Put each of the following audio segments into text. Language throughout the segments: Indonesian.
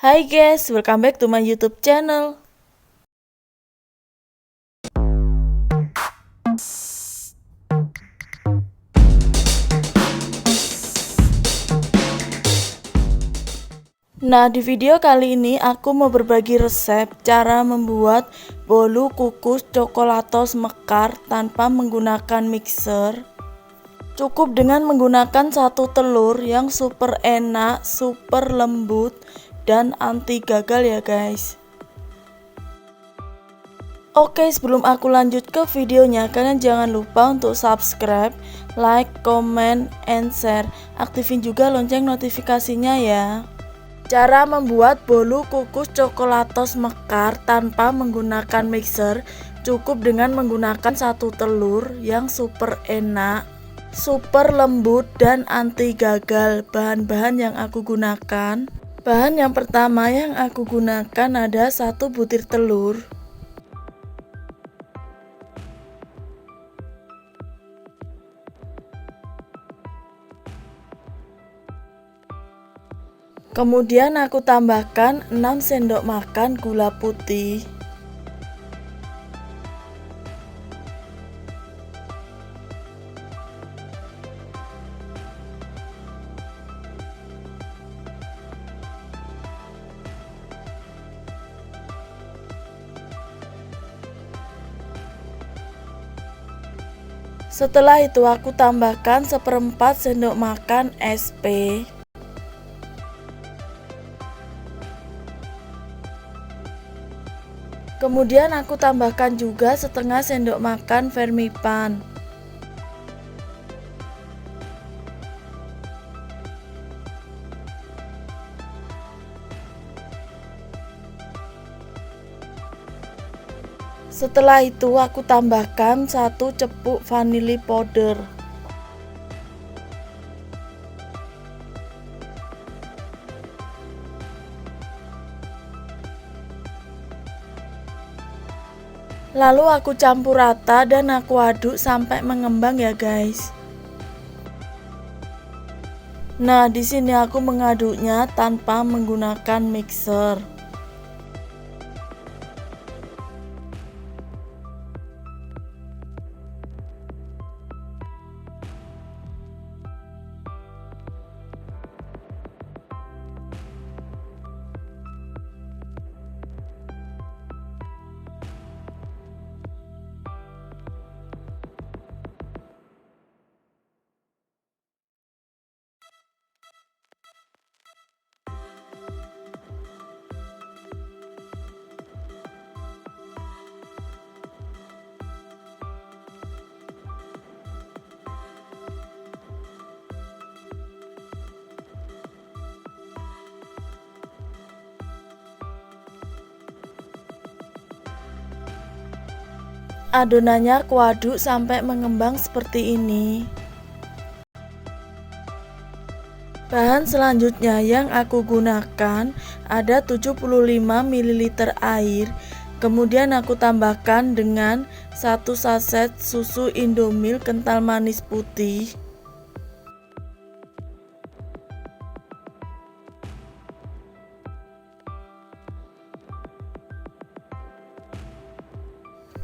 Hai guys, welcome back to my YouTube channel. Nah, di video kali ini aku mau berbagi resep cara membuat bolu kukus coklatos mekar tanpa menggunakan mixer. Cukup dengan menggunakan satu telur yang super enak, super lembut, dan anti gagal ya guys. Oke, sebelum aku lanjut ke videonya, kalian jangan lupa untuk subscribe, like, comment, and share. Aktifin juga lonceng notifikasinya ya. Cara membuat bolu kukus coklatos mekar tanpa menggunakan mixer. Cukup dengan menggunakan satu telur yang super enak, super lembut, dan anti gagal. Bahan-bahan yang aku gunakan. Bahan yang pertama yang aku gunakan ada 1 butir telur. Kemudian aku tambahkan 6 sendok makan gula putih. Setelah itu aku tambahkan 1/4 sendok makan SP. Kemudian aku tambahkan juga setengah sendok makan vermipan. Setelah itu aku tambahkan 1 cepuk vanili powder. Lalu aku campur rata dan aku aduk sampai mengembang ya guys. Nah, di sini aku mengaduknya tanpa menggunakan mixer. Adonannya aku aduk sampai mengembang seperti ini. Bahan selanjutnya yang aku gunakan ada 75 ml air. Kemudian aku tambahkan dengan 1 saset susu Indomilk kental manis putih.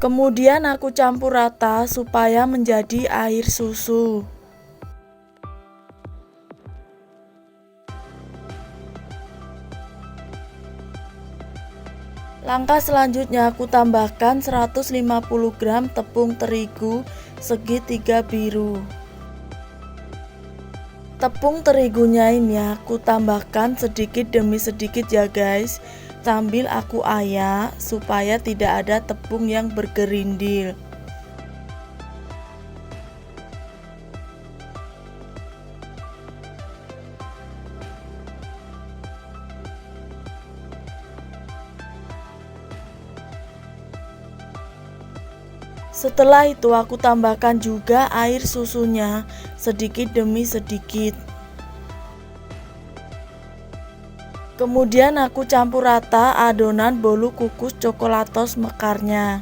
Kemudian aku campur rata supaya menjadi air susu. Langkah selanjutnya aku tambahkan 150 gram tepung terigu segitiga biru. Tepung terigunya ini aku tambahkan sedikit demi sedikit ya guys, sambil aku ayak supaya tidak ada tepung yang bergerindil. Setelah itu aku tambahkan juga air susunya sedikit demi sedikit. Kemudian aku campur rata adonan bolu kukus coklatos mekarnya.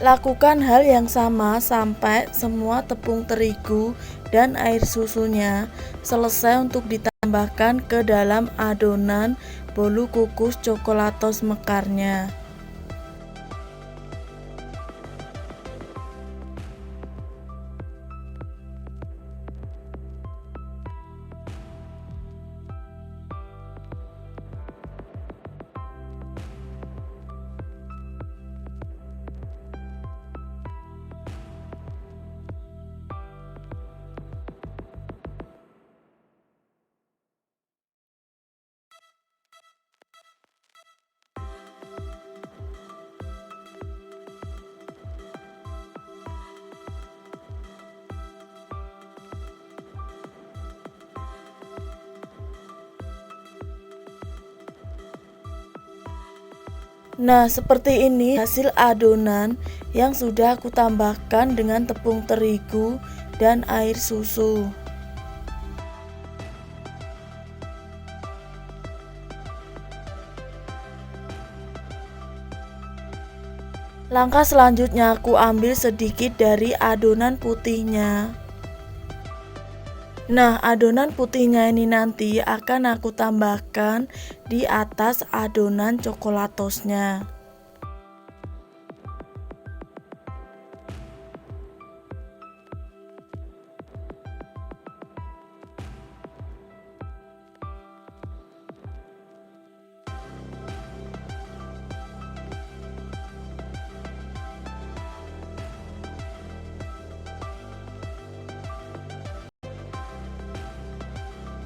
Lakukan hal yang sama sampai semua tepung terigu dan air susunya selesai untuk ditambahkan ke dalam adonan bolu kukus coklatos mekarnya. Nah, seperti ini hasil adonan yang sudah aku tambahkan dengan tepung terigu dan air susu. Langkah selanjutnya aku ambil sedikit dari adonan putihnya. Nah, adonan putihnya ini nanti akan aku tambahkan di atas adonan coklatosnya.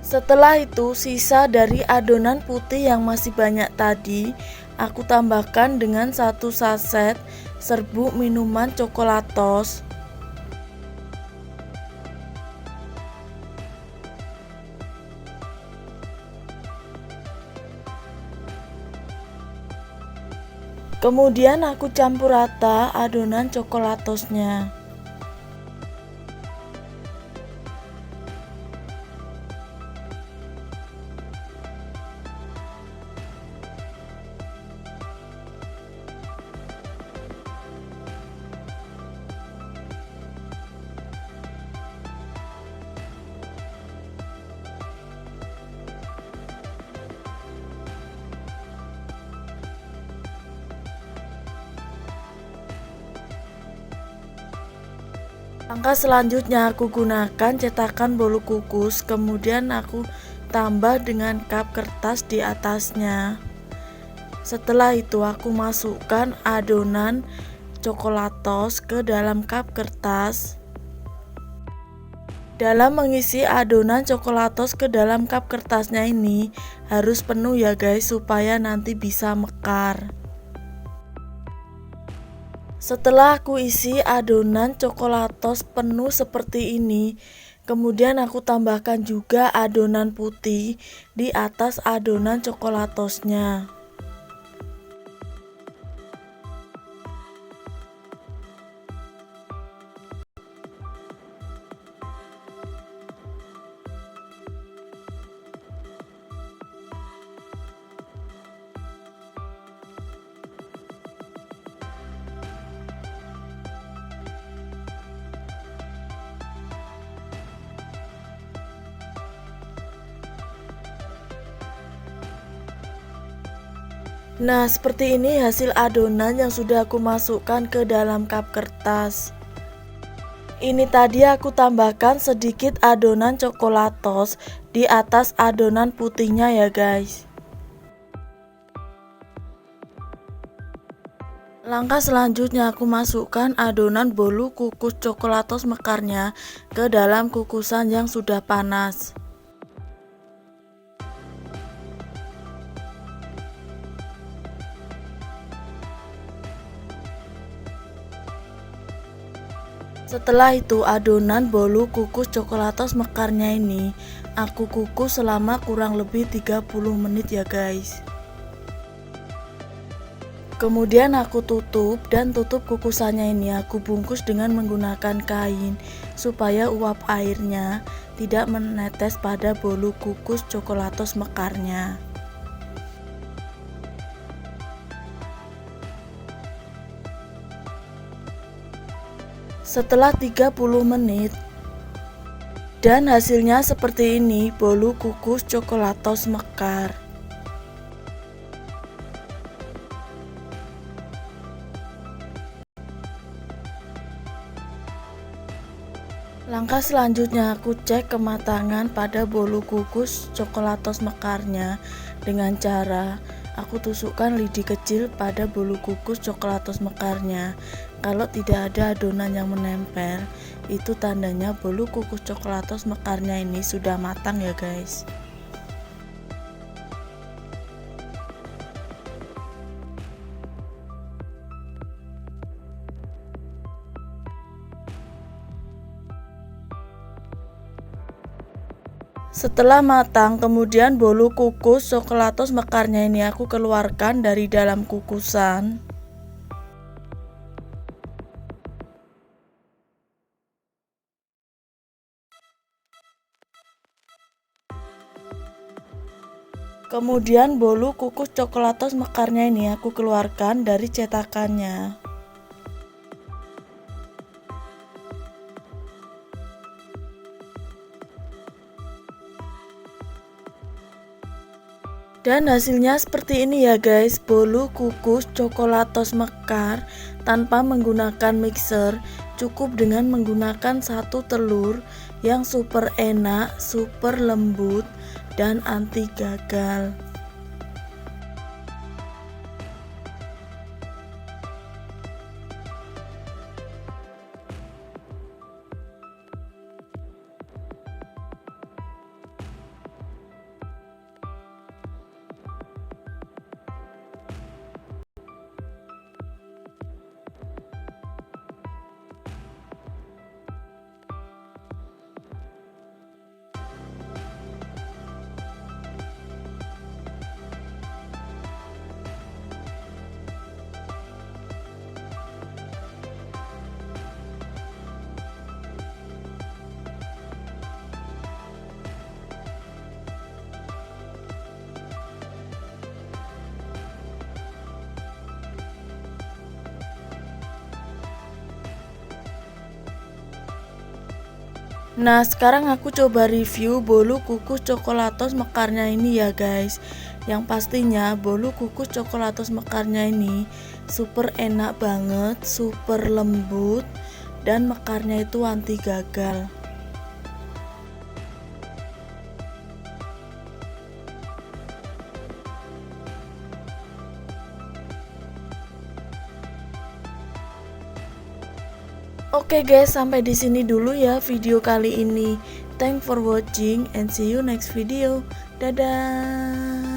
Setelah itu, sisa dari adonan putih yang masih banyak tadi aku tambahkan dengan 1 saset serbuk minuman coklatos. Kemudian aku campur rata adonan coklatosnya. Langkah selanjutnya aku gunakan cetakan bolu kukus, kemudian aku tambah dengan cup kertas di atasnya. Setelah itu aku masukkan adonan coklatos ke dalam cup kertas. Dalam mengisi adonan coklatos ke dalam cup kertasnya ini harus penuh ya guys, supaya nanti bisa mekar. Setelah aku isi adonan coklatos penuh seperti ini, kemudian aku tambahkan juga adonan putih di atas adonan coklatosnya. Nah, seperti ini hasil adonan yang sudah aku masukkan ke dalam cup kertas. Ini tadi aku tambahkan sedikit adonan coklatos di atas adonan putihnya ya guys. Langkah selanjutnya aku masukkan adonan bolu kukus coklatos mekarnya ke dalam kukusan yang sudah panas. Setelah itu adonan bolu kukus coklatos mekarnya ini aku kukus selama kurang lebih 30 menit ya guys. Kemudian aku tutup, dan tutup kukusannya ini aku bungkus dengan menggunakan kain supaya uap airnya tidak menetes pada bolu kukus coklatos mekarnya. setelah 30 menit. Dan hasilnya seperti ini, bolu kukus coklatos mekar. Langkah selanjutnya aku cek kematangan pada bolu kukus coklatos mekarnya dengan cara aku tusukkan lidi kecil pada bolu kukus coklatos mekarnya. Kalau tidak ada adonan yang menempel, itu tandanya bolu kukus coklatos mekarnya ini sudah matang ya guys. Setelah matang, kemudian bolu kukus coklatos mekarnya ini aku keluarkan dari dalam kukusan. Kemudian bolu kukus coklatos mekarnya ini aku keluarkan dari cetakannya. Dan hasilnya seperti ini ya guys, bolu kukus coklatos mekar tanpa menggunakan mixer, cukup dengan menggunakan satu telur yang super enak, super lembut, dan anti gagal. Nah, sekarang aku coba review bolu kukus coklatos mekarnya ini ya guys. Yang pastinya bolu kukus coklatos mekarnya ini super enak banget, super lembut, dan mekarnya itu anti gagal. Oke guys, sampai di sini dulu ya video kali ini. Thanks for watching and see you next video. Dadah.